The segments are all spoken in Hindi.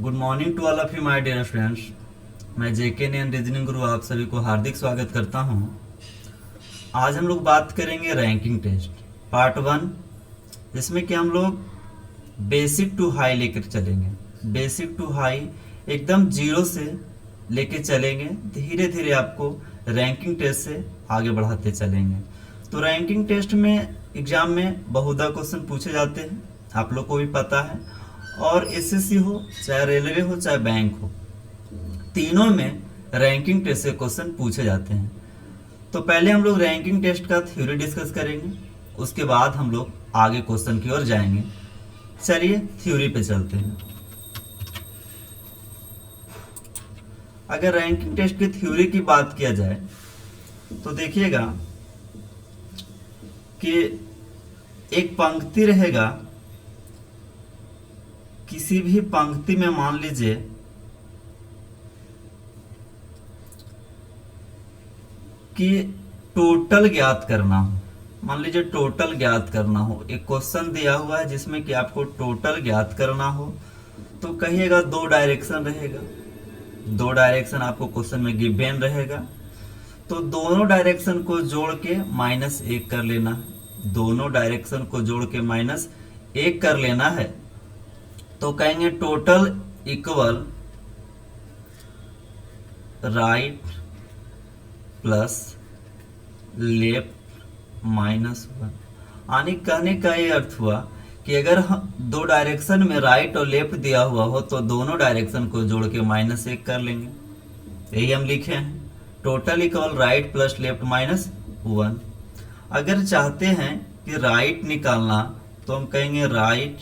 Good morning to all of you my dear friends. मैं जेके नैन रीजनिंग गुरु आप सभी को हार्दिक स्वागत करता हूं। आज हम लोग बात करेंगे रैंकिंग टेस्ट पार्ट 1, जिसमें कि हम लोग बेसिक टू हाई लेकर चलेंगे। बेसिक टू हाई एकदम जीरो से लेके चलेंगे, धीरे धीरे आपको रैंकिंग टेस्ट से आगे बढ़ाते चलेंगे। तो रैंकिंग टेस्ट में एग्जाम में बहुधा क्वेश्चन पूछे जाते हैं, आप लोग को भी पता है। और एसएससी हो चाहे रेलवे हो चाहे बैंक हो, तीनों में रैंकिंग टेस्ट से क्वेश्चन पूछे जाते हैं। तो पहले हम लोग रैंकिंग टेस्ट का थ्योरी डिस्कस करेंगे, उसके बाद हम लोग आगे क्वेश्चन की ओर जाएंगे। चलिए थ्योरी पे चलते हैं। अगर रैंकिंग टेस्ट की थ्योरी की बात किया जाए तो देखिएगा कि एक पंक्ति रहेगा, किसी भी पंक्ति में मान लीजिए कि टोटल ज्ञात करना हो। मान लीजिए टोटल ज्ञात करना हो, एक क्वेश्चन दिया हुआ है जिसमें कि आपको टोटल ज्ञात करना हो, तो कहिएगा दो डायरेक्शन रहेगा। दो डायरेक्शन आपको क्वेश्चन में गिवन रहेगा, तो दोनों डायरेक्शन को जोड़ के -1 कर लेना है। दोनों डायरेक्शन को जोड़ के -1 कर लेना है। तो कहेंगे total equal right plus left -1। यानी कहने का ये अर्थ हुआ कि अगर दो डायरेक्शन में राइट और लेफ्ट दिया हुआ हो तो दोनों डायरेक्शन को जोड़ के -1 कर लेंगे। यही हम लिखे हैं, total equal right plus left -1। अगर चाहते हैं कि राइट निकालना तो हम कहेंगे right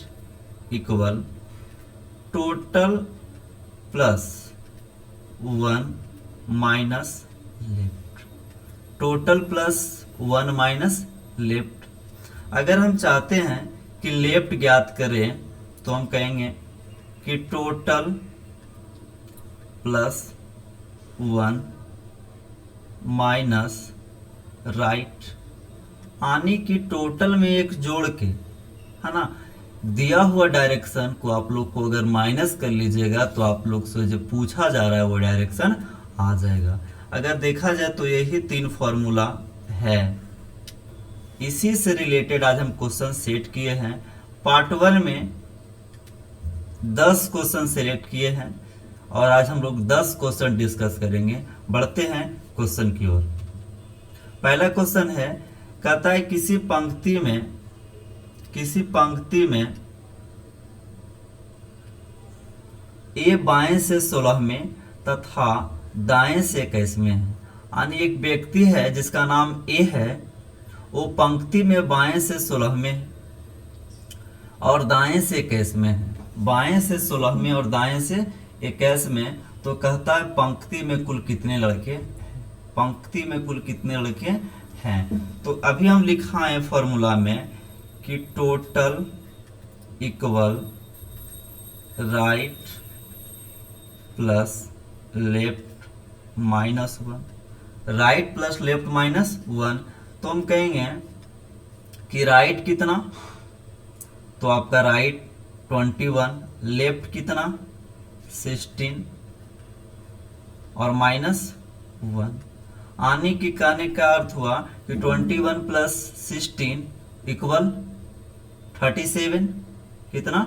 equal total plus 1 minus left. Total plus 1 minus left. अगर हम चाहते हैं कि लेफ्ट ज्ञात करें तो हम कहेंगे कि टोटल प्लस 1 माइनस राइट। यानी कि टोटल में एक जोड़ के, है ना, दिया हुआ डायरेक्शन को आप लोग को अगर माइनस कर लीजिएगा तो आप लोग से जो पूछा जा रहा है वो डायरेक्शन आ जाएगा। अगर देखा जाए तो यही 3 फॉर्मूला है। इसी से रिलेटेड आज हम क्वेश्चन सेट किए हैं। पार्ट 1 में 10 क्वेश्चन सेलेक्ट किए हैं और आज हम लोग 10 क्वेश्चन डिस्कस करेंगे। बढ़ते हैं क्वेश्चन की ओर। पहला क्वेश्चन है, कहता है किसी पंक्ति में ए बाएं से 16 में तथा दाएं से 21 में है। यानी एक व्यक्ति है जिसका नाम ए है, वो पंक्ति में बाएं से 16 में है और दाएं से 21 में है। बाएं से 16 में और दाएं से 21 में। तो कहता है पंक्ति में कुल कितने लड़के, पंक्ति में कुल कितने लड़के हैं। तो अभी हम लिखाएं फॉर्मूला में कि total equal right plus left -1। Right plus left -1। तो हम कहेंगे कि राइट कितना, तो आपका राइट 21, लेफ्ट कितना 16 और -1। आने की कहने का अर्थ हुआ कि 21 प्लस 16 इक्वल 37। कितना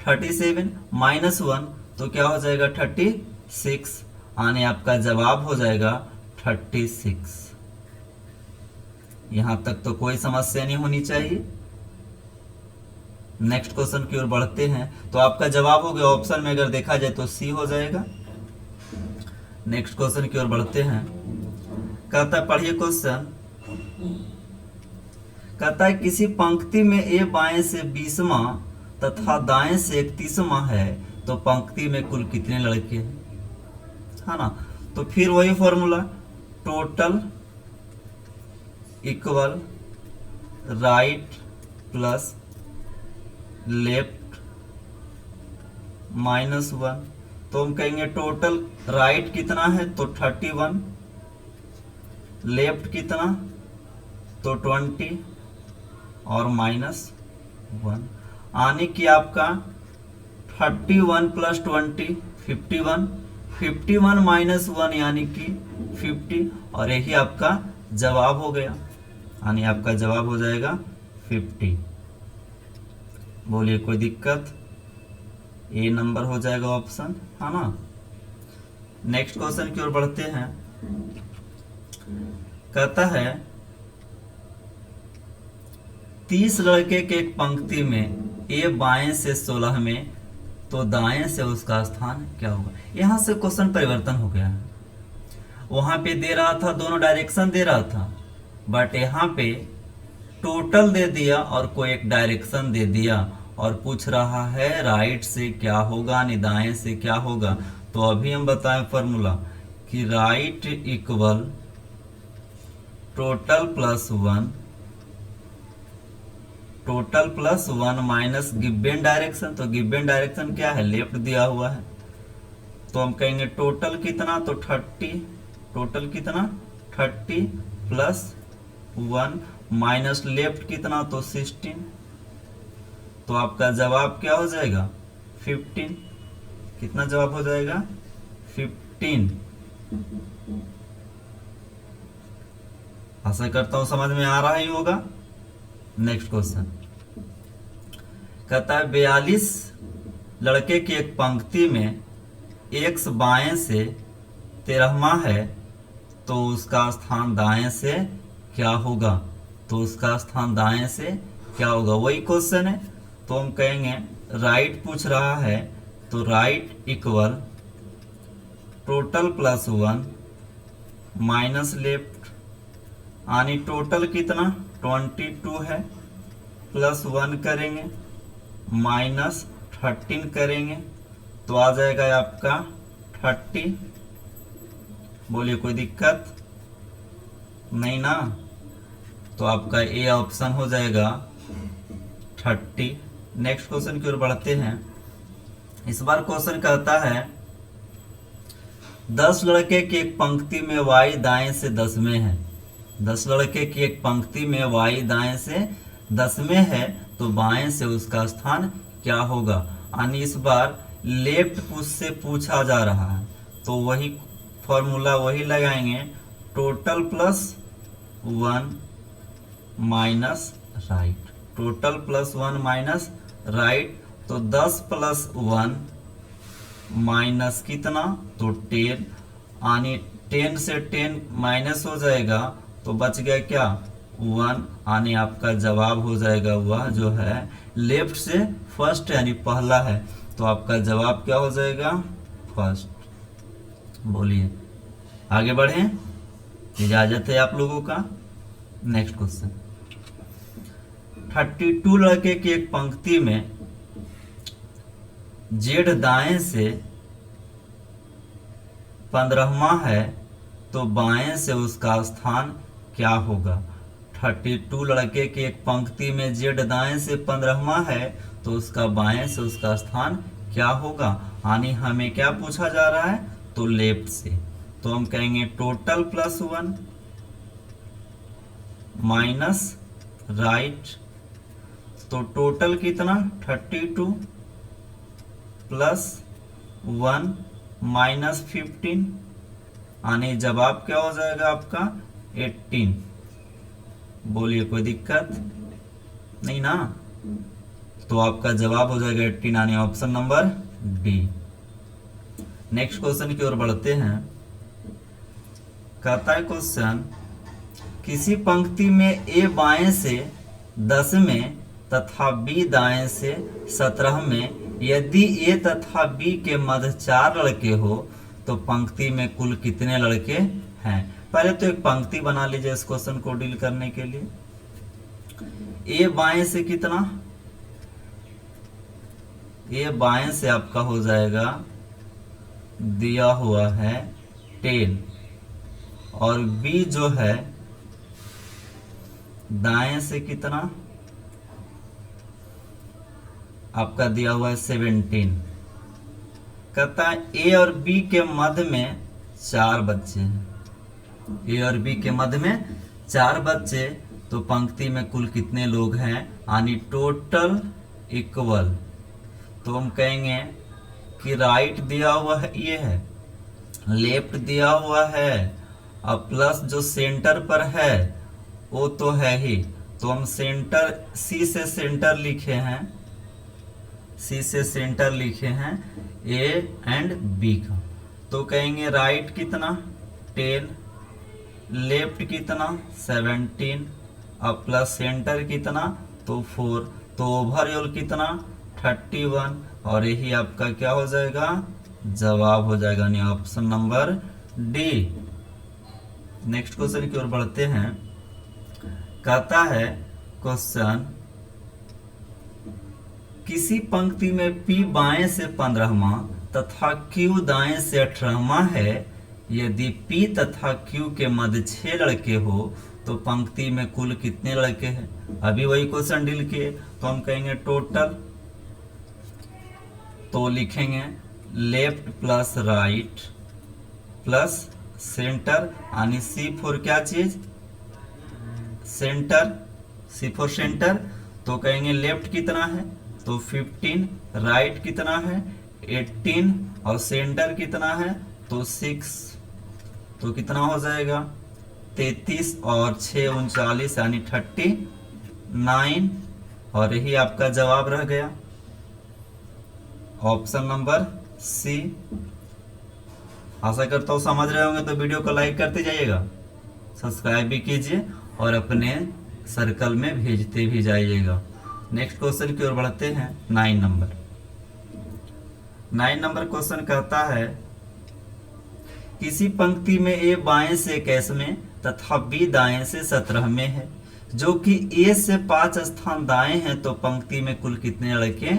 37 -1 तो क्या हो जाएगा 36। आने आपका जवाब हो जाएगा 36। यहां तक तो कोई समस्या नहीं होनी चाहिए। नेक्स्ट क्वेश्चन की ओर बढ़ते हैं। तो आपका जवाब हो गया ऑप्शन में अगर देखा जाए तो सी हो जाएगा। नेक्स्ट क्वेश्चन की ओर बढ़ते हैं। कहता है, पढ़िए क्वेश्चन। कहता है किसी पंक्ति में ए बाएं से 20वां तथा दाएं से 31वां है, तो पंक्ति में कुल कितने लड़के हैं, है ना। तो फिर वही formula, total equal right plus left -1। तो हम कहेंगे टोटल राइट कितना है तो 31, लेफ्ट कितना तो 20 और -1। आने की आपका 31 प्लस 20 51, 51 माइनस 1 यानी कि 50, और यही आपका जवाब हो गया, यानी आपका जवाब हो जाएगा 50। बोलिए कोई दिक्कत? ए नंबर हो जाएगा ऑप्शन, है ना। नेक्स्ट क्वेश्चन की ओर बढ़ते हैं। कहता है 30 लड़के के एक पंक्ति में ए बाएं से 16 में, तो दाएं से उसका स्थान क्या होगा। यहां से क्वेश्चन परिवर्तन हो गया है। वहां पे दे रहा था, दोनों डायरेक्शन दे रहा था, बट यहाँ पे टोटल दे दिया और कोई एक डायरेक्शन दे दिया, और पूछ रहा है राइट से क्या होगा, दाएं से क्या होगा। तो अभी हम बताएं फॉर्मूला कि right equal total plus 1, total plus 1 minus given direction. तो गिवन डायरेक्शन क्या है, लेफ्ट दिया हुआ है, तो हम कहेंगे टोटल कितना, तो 30, टोटल कितना 30 प्लस 1 माइनस लेफ्ट कितना, तो 16। तो आपका जवाब क्या हो जाएगा 15। कितना जवाब हो जाएगा 15। आशा करता हूं समझ में आ रहा ही होगा। नेक्स्ट क्वेश्चन कहता है 42 लड़के की एक पंक्ति में x बाएं से 13वां है, तो उसका स्थान दाएं से क्या होगा। तो उसका स्थान दाएं से क्या होगा, वही क्वेश्चन है। तो हम कहेंगे राइट पूछ रहा है, तो right equal total plus 1 minus left, यानी टोटल कितना 22 है, प्लस 1 करेंगे माइनस 13 करेंगे, तो आ जाएगा आपका 30। बोलिए कोई दिक्कत नहीं ना। तो आपका ए ऑप्शन हो जाएगा 30। नेक्स्ट क्वेश्चन की ओर बढ़ते हैं। इस बार क्वेश्चन कहता है 10 लड़के की एक पंक्ति में y दाएं से 10 में है। 10 लड़के की एक पंक्ति में y दाएं से 10 में है, तो बाएं से उसका स्थान क्या होगा। यानी इस बार लेफ्ट से पूछा जा रहा है, तो वही फॉर्मूला वही लगाएंगे, total plus 1 minus right, total plus 1 minus right. तो 10 प्लस 1 माइनस कितना, तो 10, यानी 10 से 10 माइनस हो जाएगा, तो बच गया क्या 1, यानी आपका जवाब हो जाएगा वह जो है लेफ्ट से फर्स्ट यानी पहला है। तो आपका जवाब क्या हो जाएगा फर्स्ट। बोलिए आगे बढ़े, इजाजत है आप लोगों का। नेक्स्ट क्वेश्चन 32 लड़के की एक पंक्ति में जेड दाएं से 15वां है, तो बाएं से उसका स्थान क्या होगा। 32 लड़के की एक पंक्ति में जेड दाएं से 15वां है, तो उसका बाएं से उसका स्थान क्या होगा। यानी हमें क्या पूछा जा रहा है, तो लेफ्ट से। तो हम कहेंगे टोटल प्लस 1 माइनस राइट, तो टोटल कितना 32 प्लस 1 माइनस 15, यानी जवाब क्या हो जाएगा आपका 18। बोलिए कोई दिक्कत नहीं ना। तो आपका जवाब हो जाएगा 18, यानी option number D. Next question की ओर बढ़ते हैं। कहता है क्वेश्चन किसी पंक्ति में ए बाएं से 10 में तथा बी दाएं से 17 में यदि ए तथा बी के मध्य 4 लड़के हो, तो पंक्ति में कुल कितने लड़के हैं। पहले तो एक पंक्ति बना लीजिए इस क्वेश्चन को डील करने के लिए। ए बाएं से कितना, ए बाएं से आपका हो जाएगा दिया हुआ है 10, और बी जो है दाएं से कितना आपका दिया हुआ है 17। कहता है ए और बी के मध्य में 4 बच्चे हैं, ए और बी के मध्य में 4 बच्चे, तो पंक्ति में कुल कितने लोग हैं, यानी टोटल इक्वल तो हम कहेंगे कि राइट दिया हुआ है ये है, लेफ्ट दिया हुआ है, और प्लस जो सेंटर पर है वो तो है ही, तो हम सेंटर सी से सेंटर लिखे हैं, सी से सेंटर लिखे हैं ए एंड बी का। तो कहेंगे राइट कितना 10, लेफ्ट कितना 17, और प्लस सेंटर कितना तो 4, तो ओवरऑल कितना 31, और यही आपका क्या हो जाएगा जवाब हो जाएगा, यानी option number D. Next question की ओर बढ़ते हैं। कहता है क्वेश्चन, किसी पंक्ति में P बाएं से 15वां तथा Q दाएं से 18वां है, यदि P तथा Q के मध्य 6 लड़के हो तो पंक्ति में कुल कितने लड़के हैं। अभी वही क्वेश्चन डील किए, तो हम कहेंगे टोटल, तो लिखेंगे left plus right plus centre, यानी C4 क्या चीज सेंटर, C4 सेंटर। तो कहेंगे लेफ्ट कितना है तो 15, राइट कितना है 18, और सेंटर कितना है तो 6, तो कितना हो जाएगा 33 और 6 39, यानी 39, और यही आपका जवाब रह गया ऑप्शन नंबर सी। आशा करता हूँ समझ रहे होंगे, तो वीडियो को लाइक करते जाइएगा, सब्सक्राइब भी कीजिए और अपने सर्कल में भेजते भी जाइएगा। नेक्स्ट क्वेश्चन की ओर बढ़ते हैं। 9 नंबर क्वेश्चन कहता है, किसी पंक्ति में ए बाएं से 21 में तथा बी दाएं से 17 में है, जो कि ए से 5 स्थान दाएं हैं, तो पंक्ति में कुल कितने लड़के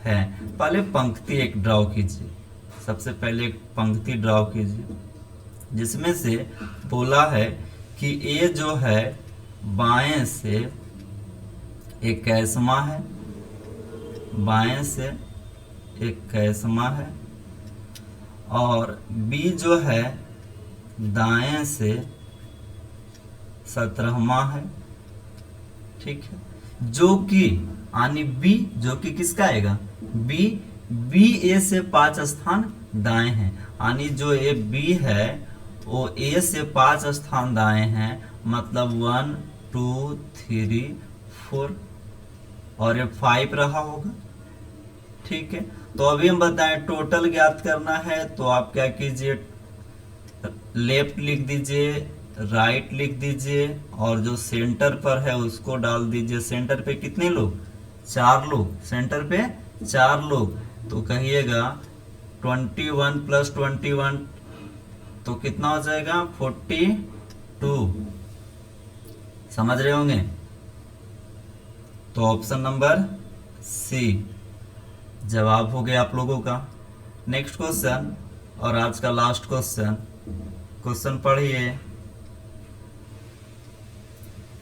हैं। पहले पंक्ति एक ड्रॉ कीजिए, सबसे पहले एक पंक्ति ड्रॉ कीजिए, जिसमें से बोला है कि ए जो है बाएं से 21वां है, बाएं से 21वां है, और बी जो है दाएं से 17वां है, ठीक है। जो कि यानी बी जो कि किसका आएगा बी ए से 5 स्थान दाएं हैं, यानी जो ए बी है वो ए से 5 स्थान दाएं हैं, मतलब 1 2 3 4, और ये 5 रहा होगा, ठीक है। तो अभी हम बताएं टोटल ज्ञात करना है, तो आप क्या कीजिए लेफ्ट लिख दीजिए, राइट लिख दीजिए, और जो सेंटर पर है उसको डाल दीजिए। सेंटर पे कितने लोग 4 लोग, सेंटर पे 4 लोग, तो कहिएगा 21 + 21 तो कितना हो जाएगा 42, समझ रहे होंगे। तो ऑप्शन नंबर सी जवाब हो गया आप लोगों का। नेक्स्ट क्वेश्चन और आज का लास्ट क्वेश्चन पढ़िए।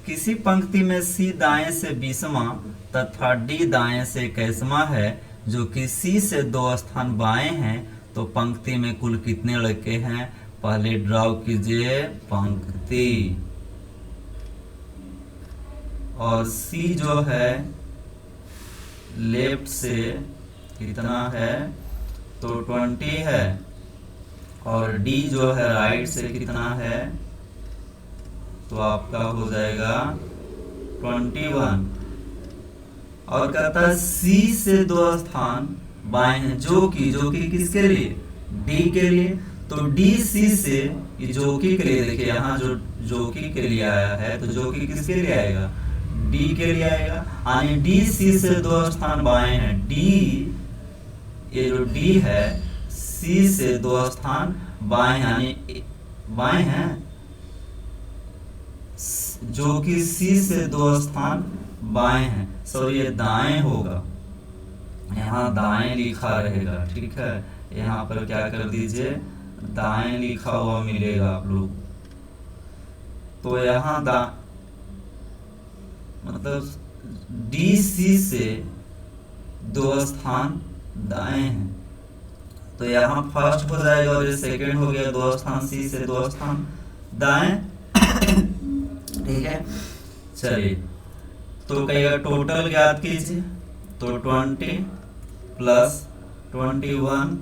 किसी पंक्ति में सी दाएं से 20वां तथा डी दाएं से 21वां है, जो कि सी से 2 स्थान बाएं हैं, तो पंक्ति में कुल कितने लड़के हैं। पहले ड्रॉ कीजिए पंक्ति, और सी जो है लेफ्ट से कितना है तो 20 है, और डी जो है राइट से कितना है तो आपका हो जाएगा 21, और कहता है सी से 2 स्थान बाएं हैं, जो कि किसके लिए डी के लिए, तो डी सी से ये जो कि के लिए, देखिए यहाँ जो कि के लिए आया है, तो जो कि किसके लिए आएगा डी के लिए आएगा, यानी डी सी से 2 स्थान बाएं हैं, डी ये जो डी है सी से 2 स्थान बाएं, यानी बाएं हैं, जो कि सी से 2 स्थान बाएं हैं, सो ये दाएं होगा, यहाँ दाएं लिखा रहेगा, ठीक है। यहाँ पर क्या कर दीजिए दाएं लिखा हुआ मिलेगा आप लोग, तो यहाँ मतलब डी सी से 2 स्थान दाएं हैं, तो यहाँ फर्स्ट हो जाएगा, और ये सेकंड हो गया 2 स्थान सी से 2 स्थान दाएं, ठीक है। चलिए तो कहिएगा टोटल ज्ञात कीजिए, तो 20 प्लस 21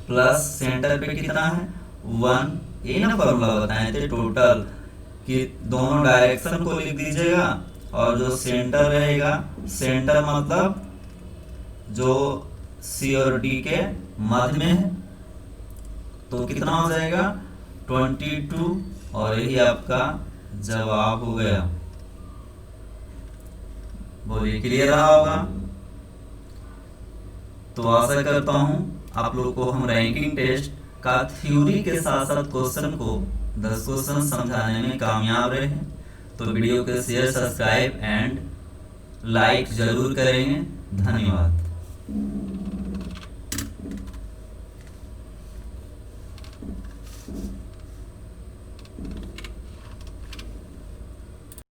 प्लस सेंटर पे कितना है 1, ये ना फॉर्मूला बताए थे टोटल कि दोनों डायरेक्शन को लिख दीजिएगा और जो सेंटर रहेगा, सेंटर मतलब जो सी और डी के मध्य में है, तो कितना हो जाएगा 22 और यही आपका जवाब हो गया। बोलिए क्लियर रहा होगा। तो आशा करता हूं आप लोग को हम रैंकिंग टेस्ट का थ्योरी के साथ साथ क्वेश्चन को 10 क्वेश्चन समझाने में कामयाब रहे। तो वीडियो को शेयर, सब्सक्राइब एंड लाइक जरूर करेंगे। धन्यवाद।